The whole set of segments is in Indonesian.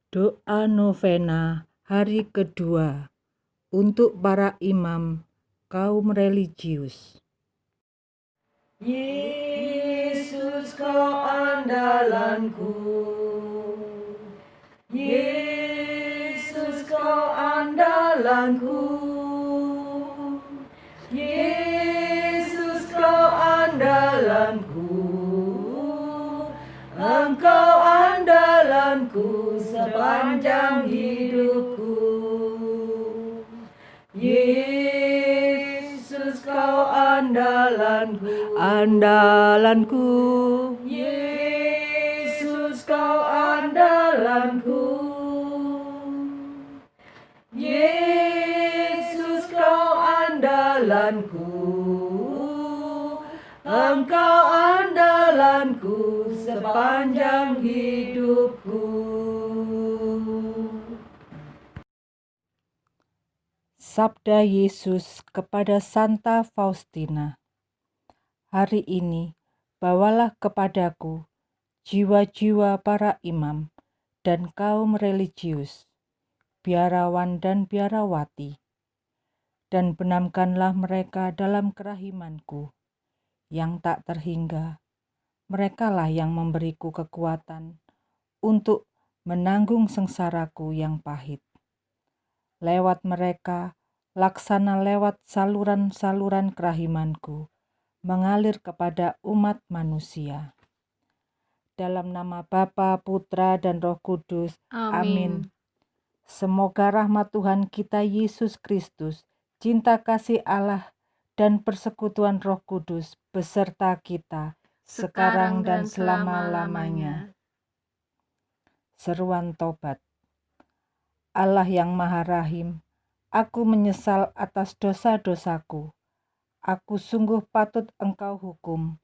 Doa novena hari kedua untuk para imam kaum religius. Yesus kau andalanku, Yesus kau andalanku, Yesus kau andalanku, Engkau andalanku sepanjang hidupku. Yesus kau andalanku, andalanku. Yesus kau andalanku, Yesus kau andalanku, Engkau andalanku sepanjang hidupku. Sabda Yesus kepada Santa Faustina. Hari ini bawalah kepadaku jiwa-jiwa para imam dan kaum religius, biarawan dan biarawati, dan benamkanlah mereka dalam kerahimanku yang tak terhingga. Merekalah yang memberiku kekuatan untuk menanggung sengsaraku yang pahit. Lewat mereka, laksana lewat saluran-saluran kerahimanku, mengalir kepada umat manusia. Dalam nama Bapa, Putra, dan Roh Kudus. Amin. Semoga rahmat Tuhan kita Yesus Kristus, cinta kasih Allah, dan persekutuan Roh Kudus beserta kita, sekarang dan selama-lamanya. Seruan Tobat. Allah yang Maha Rahim, aku menyesal atas dosa-dosaku. Aku sungguh patut Engkau hukum,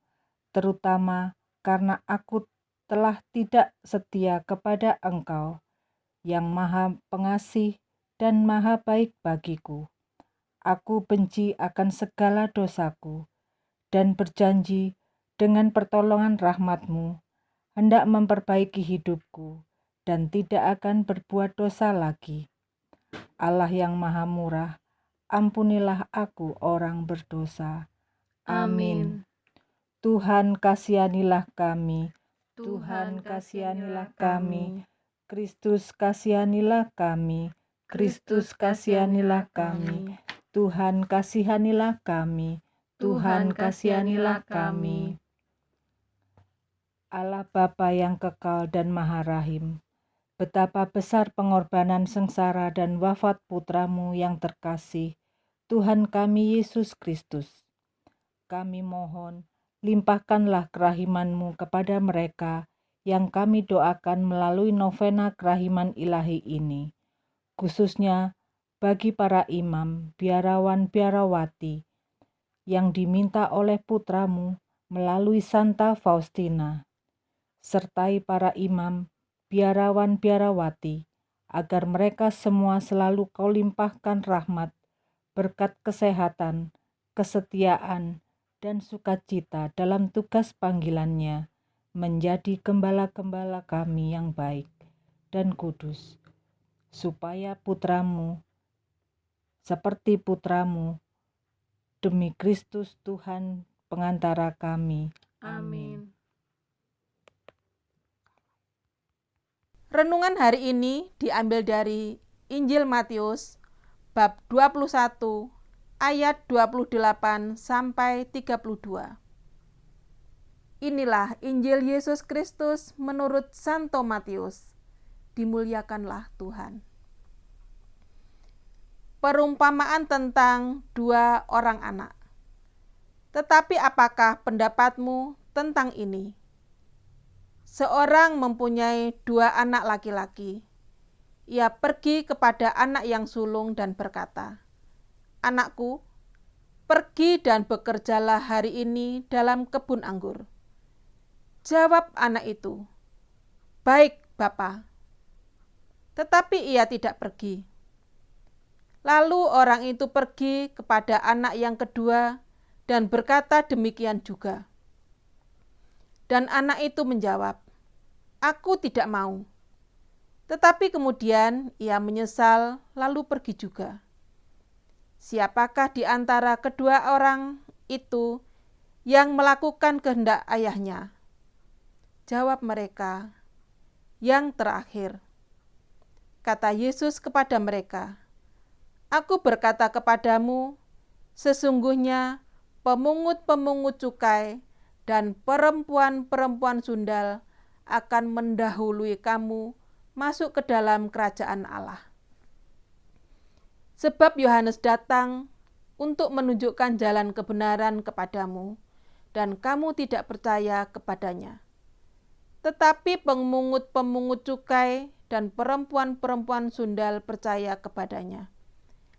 terutama karena aku telah tidak setia kepada Engkau, yang Maha Pengasih dan Maha Baik bagiku. Aku benci akan segala dosaku, dan berjanji dengan pertolongan rahmat-Mu, hendak memperbaiki hidupku, dan tidak akan berbuat dosa lagi. Allah yang Maha Murah, ampunilah aku orang berdosa. Amin. Tuhan kasihanilah kami, Tuhan kasihanilah kami, Kristus kasihanilah kami, Kristus kasihanilah kami, Tuhan kasihanilah kami, Tuhan kasihanilah kami. Allah Bapa yang kekal dan Maha Rahim, betapa besar pengorbanan sengsara dan wafat putra-Mu yang terkasih, Tuhan kami Yesus Kristus. Kami mohon, limpahkanlah kerahiman-Mu kepada mereka yang kami doakan melalui novena kerahiman ilahi ini, khususnya bagi para imam, biarawan, biarawati, yang diminta oleh putra-Mu melalui Santa Faustina, sertai para imam, biarawan, biarawati, agar mereka semua selalu Kau limpahkan rahmat, berkat kesehatan, kesetiaan, dan sukacita dalam tugas panggilannya, menjadi gembala-gembala kami yang baik dan kudus, supaya putra-Mu, seperti putra-Mu, demi Kristus Tuhan pengantara kami. Amin. Renungan hari ini diambil dari Injil Matius bab 21 ayat 28 sampai 32. Inilah Injil Yesus Kristus menurut Santo Matius. Dimuliakanlah Tuhan. Perumpamaan tentang dua orang anak. Tetapi apakah pendapatmu tentang ini? Seorang mempunyai dua anak laki-laki. Ia pergi kepada anak yang sulung dan berkata, "Anakku, pergi dan bekerjalah hari ini dalam kebun anggur." Jawab anak itu, "Baik, Bapa." Tetapi ia tidak pergi. Lalu orang itu pergi kepada anak yang kedua dan berkata demikian juga. Dan anak itu menjawab, "Aku tidak mau." Tetapi kemudian ia menyesal lalu pergi juga. Siapakah di antara kedua orang itu yang melakukan kehendak ayahnya? Jawab mereka, yang terakhir. Kata Yesus kepada mereka, Aku berkata kepadamu, sesungguhnya pemungut-pemungut cukai dan perempuan-perempuan sundal akan mendahului kamu masuk ke dalam kerajaan Allah. Sebab Yohanes datang untuk menunjukkan jalan kebenaran kepadamu, dan kamu tidak percaya kepadanya. Tetapi pemungut-pemungut cukai dan perempuan-perempuan sundal percaya kepadanya.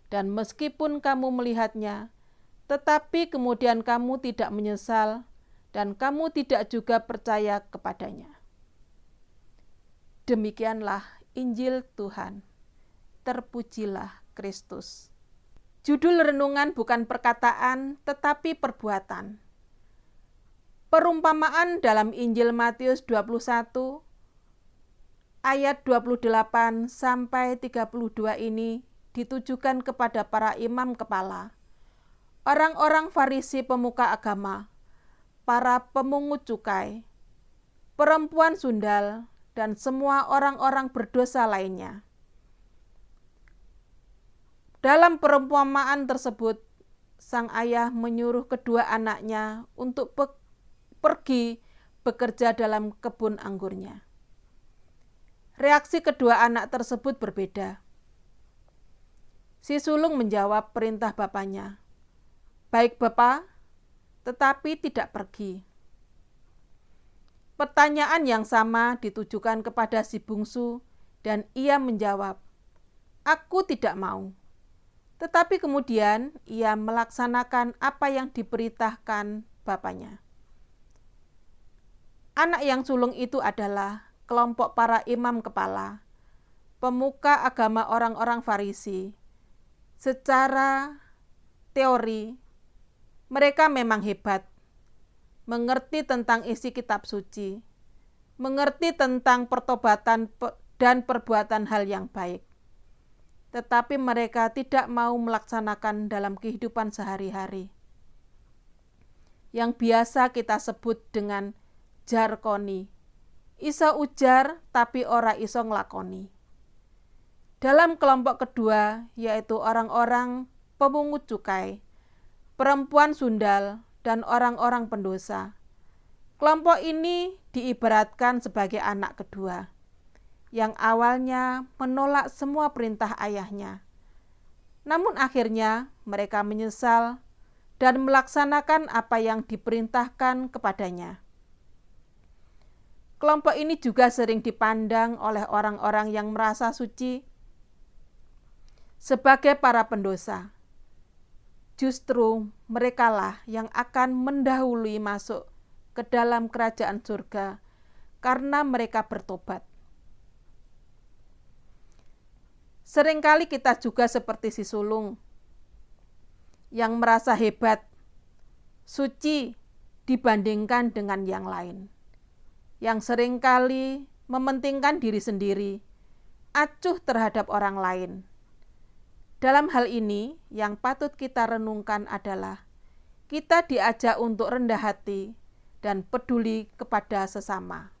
Dan meskipun kamu melihatnya, tetapi kemudian kamu tidak menyesal, dan kamu tidak juga percaya kepadanya. Demikianlah Injil Tuhan. Terpujilah Kristus. Judul renungan bukan perkataan, tetapi perbuatan. Perumpamaan dalam Injil Matius 21 ayat 28 sampai 32 ini ditujukan kepada para imam kepala, orang-orang Farisi pemuka agama, para pemungut cukai, perempuan sundal, dan semua orang-orang berdosa lainnya. Dalam perumpamaan tersebut, sang ayah menyuruh kedua anaknya untuk pergi bekerja dalam kebun anggurnya. Reaksi kedua anak tersebut berbeda. Si sulung menjawab perintah bapaknya, "Baik Bapa," tetapi tidak pergi. Pertanyaan yang sama ditujukan kepada si bungsu dan ia menjawab, "Aku tidak mau." Tetapi kemudian ia melaksanakan apa yang diperintahkan bapaknya. Anak yang sulung itu adalah kelompok para imam kepala, pemuka agama orang-orang Farisi. Secara teori, mereka memang hebat, mengerti tentang isi kitab suci, mengerti tentang pertobatan dan perbuatan hal yang baik. Tetapi mereka tidak mau melaksanakan dalam kehidupan sehari-hari, yang biasa kita sebut dengan jarkoni. Iso ujar tapi ora iso nglakoni. Dalam kelompok kedua, yaitu orang-orang pemungut cukai, perempuan sundal, dan orang-orang pendosa. Kelompok ini diibaratkan sebagai anak kedua, yang awalnya menolak semua perintah ayahnya. Namun akhirnya mereka menyesal dan melaksanakan apa yang diperintahkan kepadanya. Kelompok ini juga sering dipandang oleh orang-orang yang merasa suci sebagai para pendosa. Justru merekalah yang akan mendahului masuk ke dalam kerajaan surga karena mereka bertobat. Seringkali kita juga seperti si sulung yang merasa hebat, suci dibandingkan dengan yang lain, yang seringkali mementingkan diri sendiri, acuh terhadap orang lain. Dalam hal ini, yang patut kita renungkan adalah kita diajak untuk rendah hati dan peduli kepada sesama.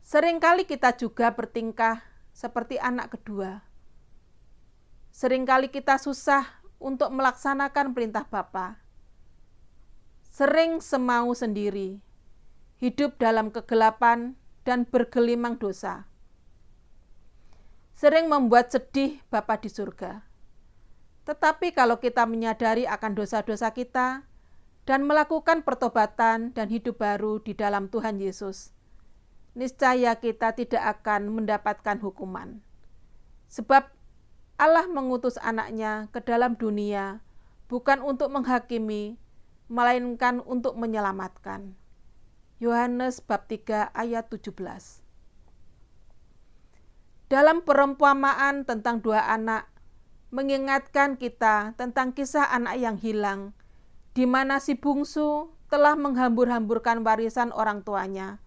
Seringkali kita juga bertingkah seperti anak kedua. Seringkali kita susah untuk melaksanakan perintah Bapa. Sering semau sendiri, hidup dalam kegelapan dan bergelimang dosa. Sering membuat sedih Bapa di surga. Tetapi kalau kita menyadari akan dosa-dosa kita dan melakukan pertobatan dan hidup baru di dalam Tuhan Yesus, niscaya kita tidak akan mendapatkan hukuman. Sebab Allah mengutus anaknya ke dalam dunia bukan untuk menghakimi, melainkan untuk menyelamatkan. Yohanes bab 3 ayat 17. Dalam perumpamaan tentang dua anak, mengingatkan kita tentang kisah anak yang hilang, di mana si bungsu telah menghambur-hamburkan warisan orang tuanya,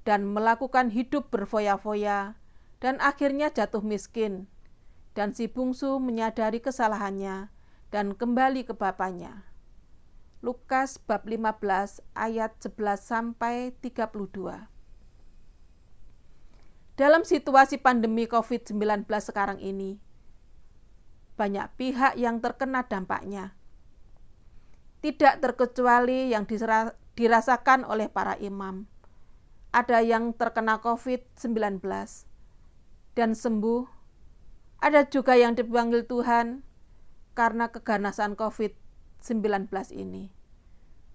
dan melakukan hidup berfoya-foya, dan akhirnya jatuh miskin. Dan si bungsu menyadari kesalahannya dan kembali ke bapaknya. Lukas bab 15 ayat 11-32. Dalam situasi pandemi COVID-19 sekarang ini, banyak pihak yang terkena dampaknya. Tidak terkecuali yang dirasakan oleh para imam. Ada yang terkena COVID-19 dan sembuh. Ada juga yang dipanggil Tuhan karena keganasan COVID-19 ini.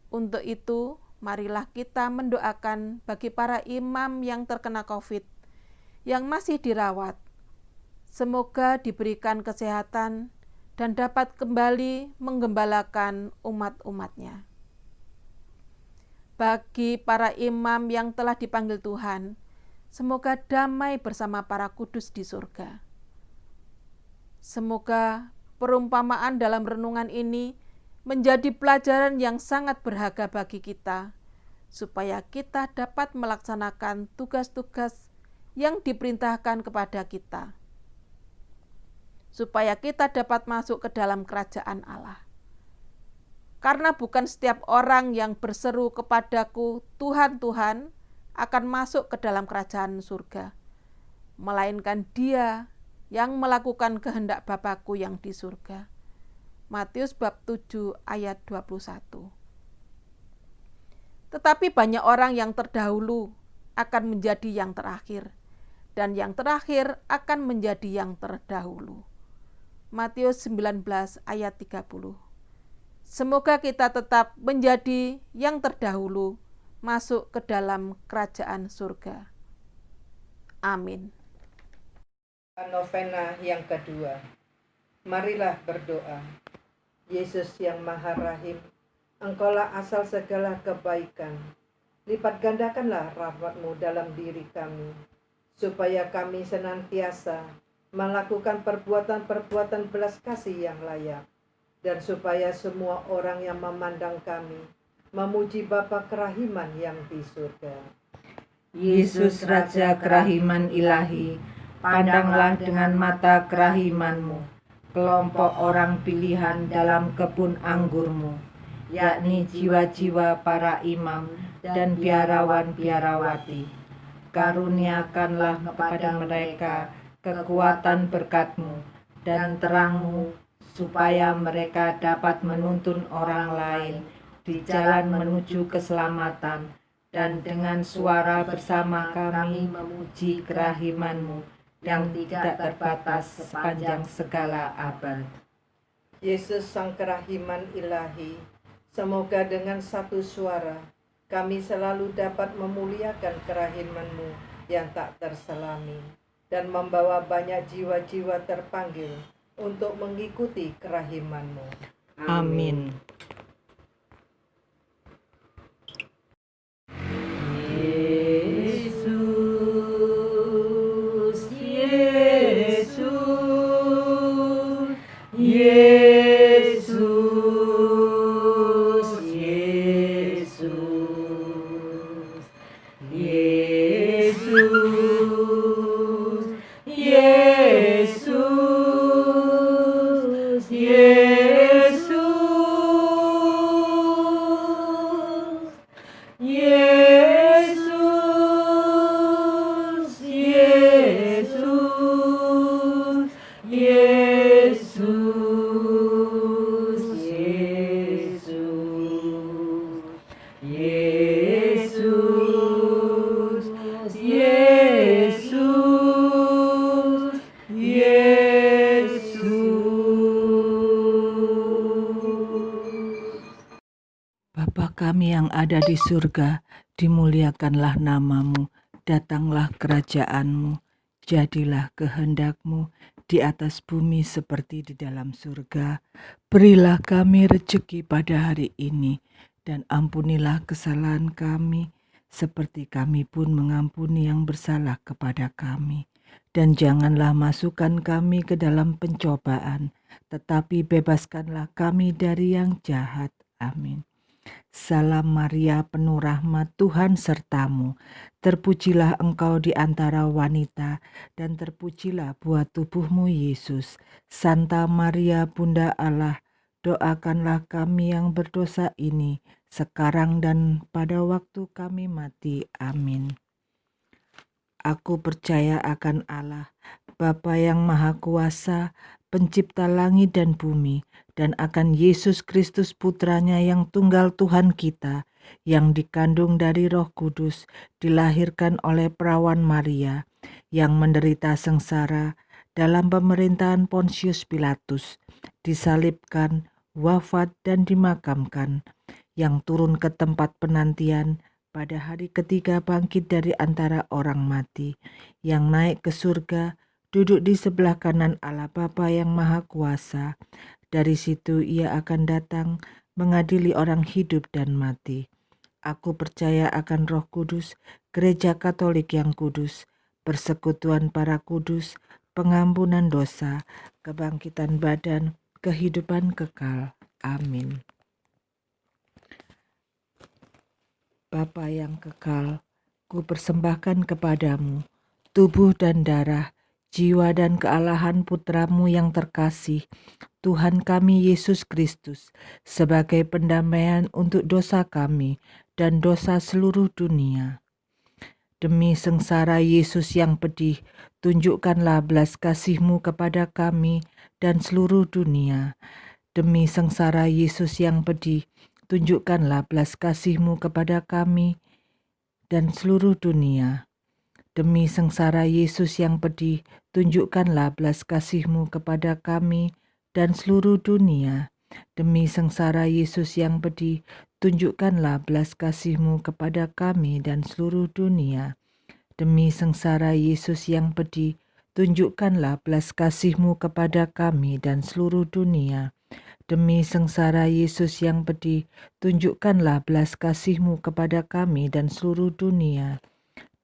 Untuk itu, marilah kita mendoakan bagi para imam yang terkena COVID, yang masih dirawat. Semoga diberikan kesehatan dan dapat kembali menggembalakan umat-umatnya. Bagi para imam yang telah dipanggil Tuhan, semoga damai bersama para kudus di surga. Semoga perumpamaan dalam renungan ini menjadi pelajaran yang sangat berharga bagi kita, supaya kita dapat melaksanakan tugas-tugas yang diperintahkan kepada kita, supaya kita dapat masuk ke dalam kerajaan Allah. Karena bukan setiap orang yang berseru kepadaku, Tuhan, Tuhan, akan masuk ke dalam kerajaan surga, melainkan dia yang melakukan kehendak Bapa-Ku yang di surga. Matius bab 7 ayat 21. Tetapi banyak orang yang terdahulu akan menjadi yang terakhir, dan yang terakhir akan menjadi yang terdahulu. Matius 19 ayat 30. Semoga kita tetap menjadi yang terdahulu masuk ke dalam kerajaan surga. Amin. Novena yang kedua. Marilah berdoa. Yesus yang Maha Rahim, Engkaulah asal segala kebaikan. Lipat gandakanlah rahmat-Mu dalam diri kami, supaya kami senantiasa melakukan perbuatan-perbuatan belas kasih yang layak, dan supaya semua orang yang memandang kami memuji Bapa kerahiman yang di surga. Yesus Raja kerahiman ilahi, pandanglah dengan mata kerahiman-Mu kelompok orang pilihan dalam kebun anggur-Mu, yakni jiwa-jiwa para imam dan biarawan-biarawati. Karuniakanlah kepada mereka kekuatan berkat-Mu dan terang-Mu, supaya mereka dapat menuntun orang lain di jalan menuju keselamatan, dan dengan suara bersama kami memuji kerahiman-Mu yang tidak terbatas sepanjang segala abad. Yesus Sang Kerahiman Ilahi, semoga dengan satu suara kami selalu dapat memuliakan kerahiman-Mu yang tak terselami, dan membawa banyak jiwa-jiwa terpanggil untuk mengikuti kerahiman-Mu. Amin. Yesus, Yesus, Yesus, Yesus, Yesus, Yesus, Yesus, Yesus, Yesus, Yesus, Yesus, Yesus, Yesus. Bapa kami yang ada di surga, dimuliakanlah nama-Mu, datanglah kerajaan-Mu, jadilah kehendak-Mu di atas bumi seperti di dalam surga. Berilah kami rejeki pada hari ini, dan ampunilah kesalahan kami, seperti kami pun mengampuni yang bersalah kepada kami. Dan janganlah masukkan kami ke dalam pencobaan, tetapi bebaskanlah kami dari yang jahat. Amin. Salam Maria, penuh rahmat, Tuhan sertamu. Terpujilah engkau di antara wanita, dan terpujilah buah tubuhmu Yesus. Santa Maria, Bunda Allah, doakanlah kami yang berdosa ini, sekarang dan pada waktu kami mati. Amin. Aku percaya akan Allah, Bapa yang Maha Kuasa, Pencipta langit dan bumi, dan akan Yesus Kristus Putranya yang tunggal Tuhan kita, yang dikandung dari Roh Kudus, dilahirkan oleh perawan Maria, yang menderita sengsara dalam pemerintahan Pontius Pilatus, disalibkan, wafat dan dimakamkan, yang turun ke tempat penantian, pada hari ketiga bangkit dari antara orang mati, yang naik ke surga, duduk di sebelah kanan Allah Bapa yang Maha Kuasa. Dari situ ia akan datang mengadili orang hidup dan mati. Aku percaya akan Roh Kudus, Gereja Katolik yang kudus, persekutuan para kudus, pengampunan dosa, kebangkitan badan, kehidupan kekal. Amin. Bapa yang kekal, ku persembahkan kepadamu tubuh dan darah, jiwa dan kealahan Putramu yang terkasih, Tuhan kami Yesus Kristus, sebagai pendamaian untuk dosa kami dan dosa seluruh dunia. Demi sengsara Yesus yang pedih, tunjukkanlah belas kasih-Mu kepada kami dan seluruh dunia. Demi sengsara Yesus yang pedih, tunjukkanlah belas kasih-Mu kepada kami dan seluruh dunia. Demi sengsara Yesus yang pedih, tunjukkanlah belas kasih-Mu kepada kami dan seluruh dunia. Demi sengsara Yesus yang pedih, tunjukkanlah belas kasih-Mu kepada kami dan seluruh dunia. Demi sengsara Yesus yang pedih, tunjukkanlah belas kasih-Mu kepada kami dan seluruh dunia. Demi sengsara Yesus yang pedih, tunjukkanlah belas kasih-Mu kepada kami dan seluruh dunia.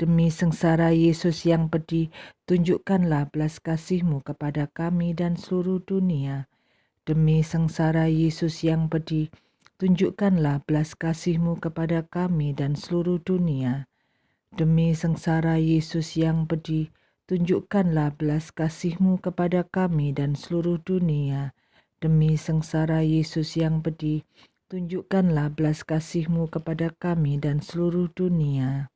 Demi sengsara Yesus yang pedih, tunjukkanlah belas kasih-Mu kepada kami dan seluruh dunia. Demi sengsara Yesus yang pedih, tunjukkanlah belas kasih-Mu kepada kami dan seluruh dunia. Demi sengsara Yesus yang pedih, tunjukkanlah belas kasih-Mu kepada kami dan seluruh dunia. Demi sengsara Yesus yang pedih, tunjukkanlah belas kasih-Mu kepada kami dan seluruh dunia.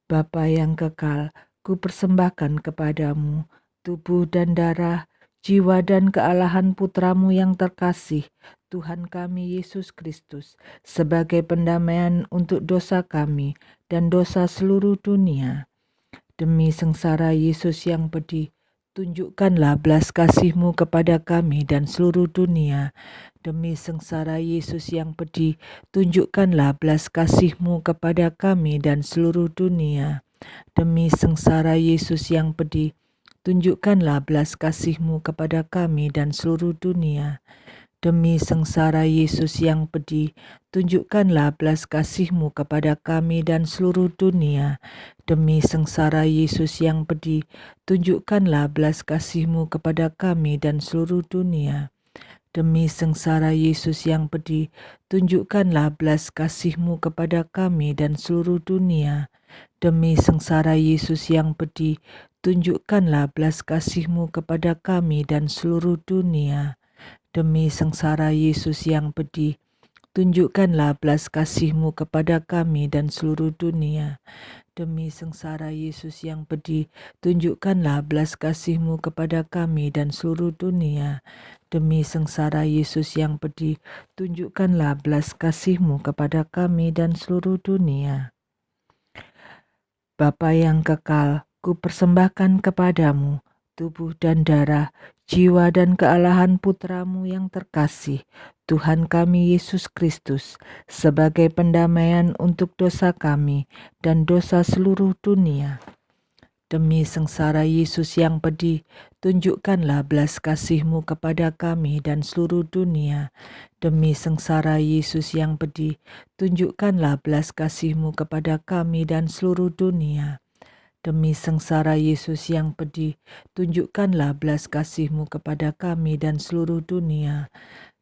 Bapa yang kekal, ku persembahkan kepadamu tubuh dan darah, jiwa dan kealahan Putramu yang terkasih, Tuhan kami Yesus Kristus, sebagai pendamaian untuk dosa kami dan dosa seluruh dunia. Demi sengsara Yesus yang pedih, tunjukkanlah belas kasih-Mu kepada kami dan seluruh dunia. Demi sengsara Yesus yang pedih, tunjukkanlah belas kasih-Mu kepada kami dan seluruh dunia. Demi sengsara Yesus yang pedih, tunjukkanlah belas kasih-Mu kepada kami dan seluruh dunia. Demi sengsara Yesus yang pedih, tunjukkanlah belas kasih-Mu kepada kami dan seluruh dunia. Demi sengsara Yesus yang pedih, tunjukkanlah belas kasih-Mu kepada kami dan seluruh dunia. Demi sengsara Yesus yang pedih, tunjukkanlah belas kasih-Mu kepada kami dan seluruh dunia. Demi sengsara Yesus yang pedih, tunjukkanlah belas kasih-Mu kepada kami dan seluruh dunia. Demi sengsara Yesus yang pedih, tunjukkanlah belas kasih-Mu kepada kami dan seluruh dunia. Demi sengsara Yesus yang pedih, tunjukkanlah belas kasih-Mu kepada kami dan seluruh dunia. Demi sengsara Yesus yang pedih, tunjukkanlah belas kasih-Mu kepada kami dan seluruh dunia. Bapa yang kekal, ku persembahkan kepadamu tubuh dan darah, jiwa dan kealahan Putramu yang terkasih, Tuhan kami Yesus Kristus, sebagai pendamaian untuk dosa kami dan dosa seluruh dunia. Demi sengsara Yesus yang pedih, tunjukkanlah belas kasih-Mu kepada kami dan seluruh dunia. Demi sengsara Yesus yang pedih, tunjukkanlah belas kasih-Mu kepada kami dan seluruh dunia. Demi sengsara Yesus yang pedih, tunjukkanlah belas kasih-Mu kepada kami dan seluruh dunia.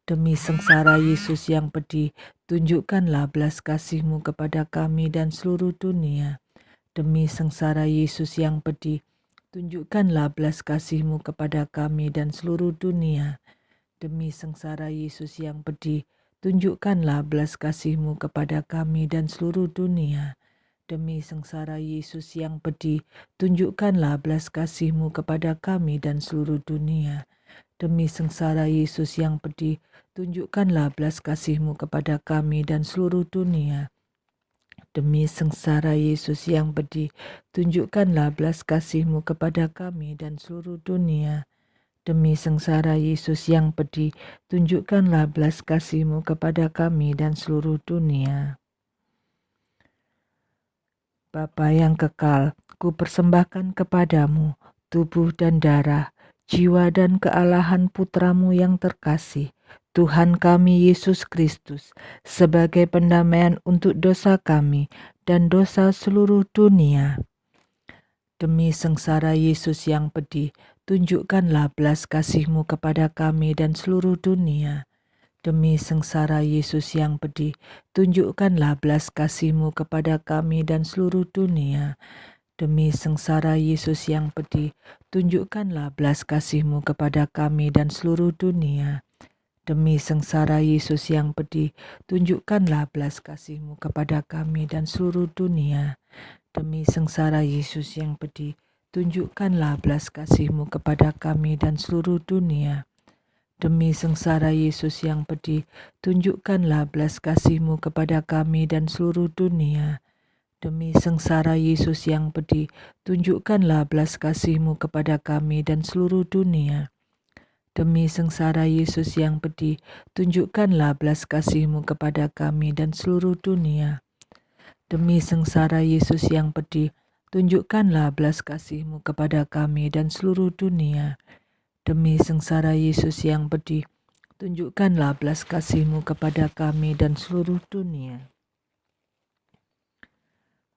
Demi sengsara Yesus yang pedih, tunjukkanlah belas kasih-Mu kepada kami dan seluruh dunia. Demi sengsara Yesus yang pedih, tunjukkanlah belas kasih-Mu kepada kami dan seluruh dunia. Demi sengsara Yesus yang pedih, tunjukkanlah belas kasih-Mu kepada kami dan seluruh dunia. Demi sengsara Yesus yang pedih, tunjukkanlah belas kasih-Mu kepada kami dan seluruh dunia. Demi sengsara Yesus yang pedih, tunjukkanlah belas kasih-Mu kepada kami dan seluruh dunia. Demi sengsara Yesus yang pedih, tunjukkanlah belas kasih-Mu kepada kami dan seluruh dunia. Demi sengsara Yesus yang pedih, tunjukkanlah belas kasih-Mu kepada kami dan seluruh dunia. Bapa yang kekal, ku persembahkan kepadamu tubuh dan darah, jiwa dan kealahan Putra-Mu yang terkasih, Tuhan kami Yesus Kristus, sebagai pendamaian untuk dosa kami dan dosa seluruh dunia. Demi sengsara Yesus yang pedih, tunjukkanlah belas kasih-Mu kepada kami dan seluruh dunia. Demi sengsara Yesus yang pedih, tunjukkanlah belas kasih-Mu kepada kami dan seluruh dunia. Demi sengsara Yesus yang pedih, tunjukkanlah belas kasih-Mu kepada kami dan seluruh dunia. Demi sengsara Yesus yang pedih, tunjukkanlah belas kasih-Mu kepada kami dan seluruh dunia. Demi sengsara Yesus yang pedih, tunjukkanlah belas kasih-Mu kepada kami dan seluruh dunia. Demi sengsara Yesus yang pedih, tunjukkanlah belas kasih-Mu kepada kami dan seluruh dunia. Demi sengsara Yesus yang pedih, tunjukkanlah belas kasih-Mu kepada kami dan seluruh dunia. Demi sengsara Yesus yang pedih, tunjukkanlah belas kasih-Mu kepada kami dan seluruh dunia. Demi sengsara Yesus yang pedih, tunjukkanlah belas kasih-Mu kepada kami dan seluruh dunia. Demi sengsara Yesus yang pedih, tunjukkanlah belas kasih-Mu kepada kami dan seluruh dunia.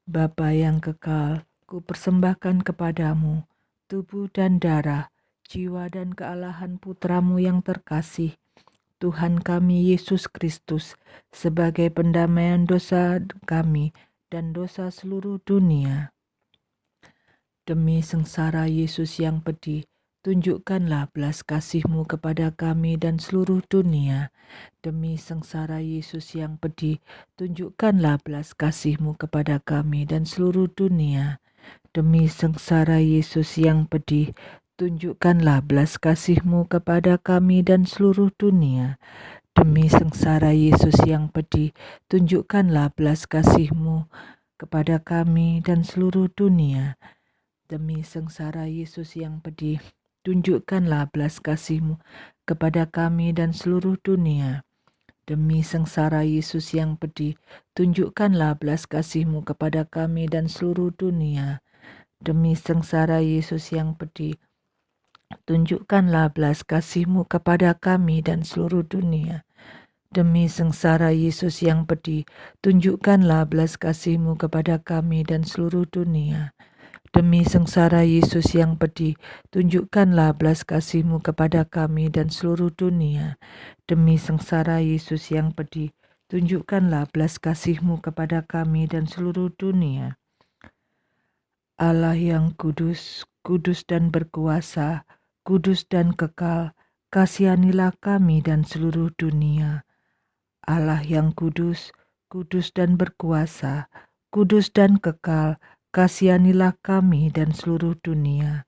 Bapa yang kekal, ku persembahkan kepadamu tubuh dan darah, jiwa dan kealahan Putra-Mu yang terkasih, Tuhan kami Yesus Kristus, sebagai pendamaian dosa kami dan dosa seluruh dunia. Demi sengsara Yesus yang pedih, tunjukkanlah belas kasih-Mu kepada kami dan seluruh dunia. Demi sengsara Yesus yang pedih, tunjukkanlah belas kasih-Mu kepada kami dan seluruh dunia. Demi sengsara Yesus yang pedih, tunjukkanlah belas kasih-Mu kepada kami dan seluruh dunia. Demi sengsara Yesus yang pedih, tunjukkanlah belas kasih-Mu kepada kami dan seluruh dunia. Demi sengsara Yesus yang pedih, tunjukkanlah belas kasih-Mu kepada kami dan seluruh dunia. Demi sengsara Yesus yang pedih, tunjukkanlah belas kasih-Mu kepada kami dan seluruh dunia. Demi sengsara Yesus yang pedih, tunjukkanlah belas kasih-Mu kepada kami dan seluruh dunia. Demi sengsara Yesus yang pedih, tunjukkanlah belas kasih-Mu kepada kami dan seluruh dunia. Demi sengsara Yesus yang pedih, tunjukkanlah belas kasih-Mu kepada kami dan seluruh dunia. Demi sengsara Yesus yang pedih, tunjukkanlah belas kasih-Mu kepada kami dan seluruh dunia. Allah yang kudus, kudus dan berkuasa, kudus dan kekal, kasihanilah kami dan seluruh dunia. Allah yang kudus, kudus dan berkuasa, kudus dan kekal, kasihanilah kami dan seluruh dunia.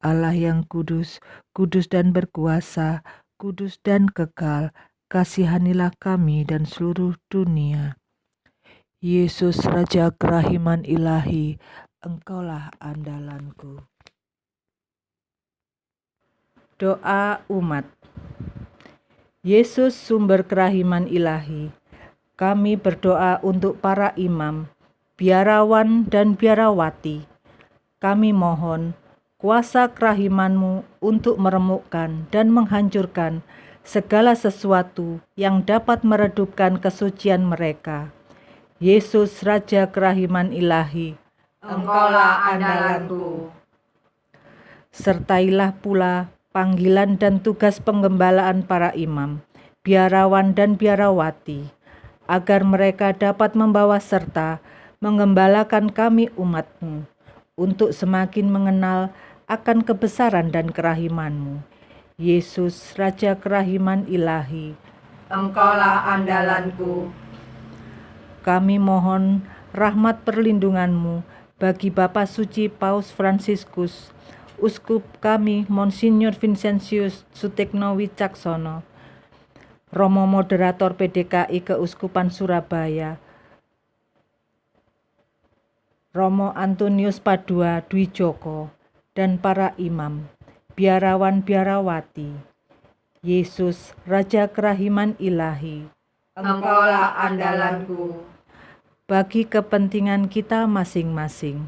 Allah yang kudus, kudus dan berkuasa, kudus dan kekal, kasihanilah kami dan seluruh dunia. Yesus Raja Kerahiman Ilahi, Engkaulah andalanku. Doa umat. Yesus sumber kerahiman ilahi, kami berdoa untuk para imam, biarawan dan biarawati. Kami mohon kuasa kerahiman-Mu untuk meremukkan dan menghancurkan segala sesuatu yang dapat meredupkan kesucian mereka. Yesus Raja Kerahiman Ilahi, Engkaulah andalanku. sertailah pula panggilan dan tugas penggembalaan para imam, biarawan dan biarawati, agar mereka dapat membawa serta mengembalakan kami umat-Mu, untuk semakin mengenal akan kebesaran dan kerahiman-Mu. Yesus, Raja Kerahiman Ilahi, Engkaulah andalanku. kami mohon rahmat perlindungan-Mu bagi Bapa Suci Paus Fransiskus, Uskup kami Monsinyur Vincentius Sutekno Wicaksono, Romo Moderator PDKI Keuskupan Surabaya, Romo Antonius Padua Dwi Joko, dan para imam, biarawan-biarawati. Yesus, Raja Kerahiman Ilahi, Engkaulah andalanku. bagi kepentingan kita masing-masing.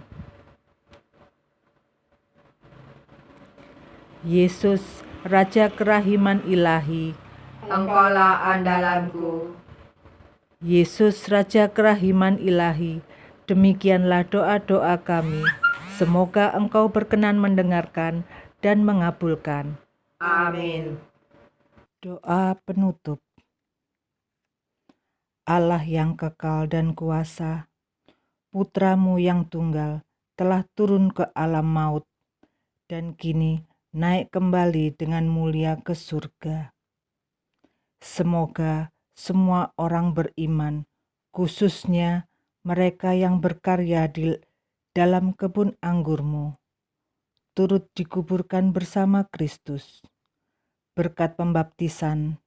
Yesus, Raja Kerahiman Ilahi, Engkaulah andalanku. Yesus, Raja Kerahiman Ilahi, demikianlah doa-doa kami. Semoga Engkau berkenan mendengarkan dan mengabulkan. Amin. Doa penutup. Allah yang kekal dan kuasa, Putra-Mu yang tunggal telah turun ke alam maut, dan kini naik kembali dengan mulia ke surga. Semoga semua orang beriman, khususnya mereka yang berkarya di dalam kebun anggur-Mu, turut dikuburkan bersama Kristus, berkat pembaptisan,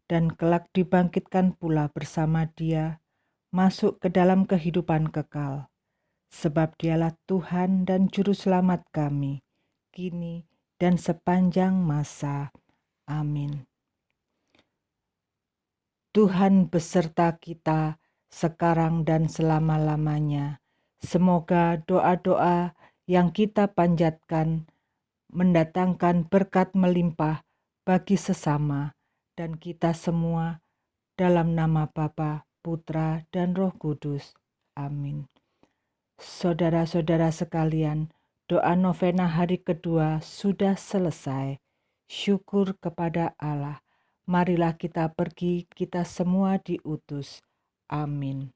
dan kelak dibangkitkan pula bersama Dia, masuk ke dalam kehidupan kekal, sebab Dialah Tuhan dan Juru Selamat kami, kini dan sepanjang masa. Amin. Tuhan beserta kita sekarang dan selama-lamanya. Semoga doa-doa yang kita panjatkan mendatangkan berkat melimpah bagi sesama dan kita semua, dalam nama Bapa, Putra, dan Roh Kudus. Amin. Saudara-saudara sekalian, doa novena hari kedua sudah selesai. Syukur kepada Allah. Marilah kita pergi, kita semua diutus. Amin.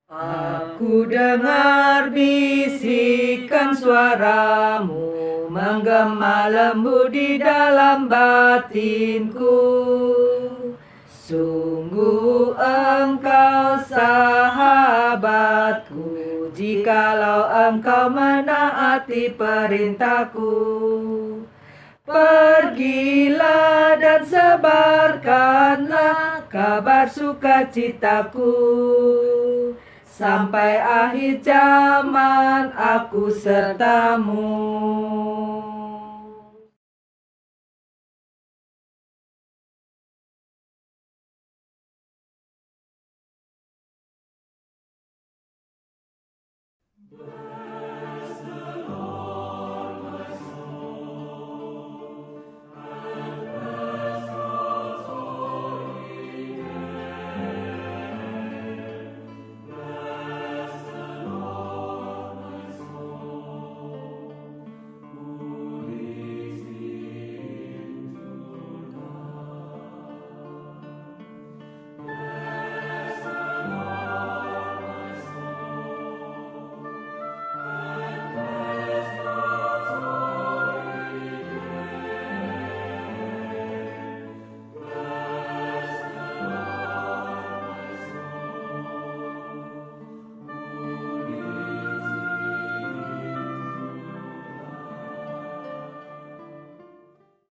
Aku dengar bisikan suaramu menggema lembut di dalam batinku. Sungguh engkau sahabatku, jikalau engkau menaati perintahku. Pergilah dan sebarkanlah kabar sukacitaku. Sampai akhir zaman aku sertamu.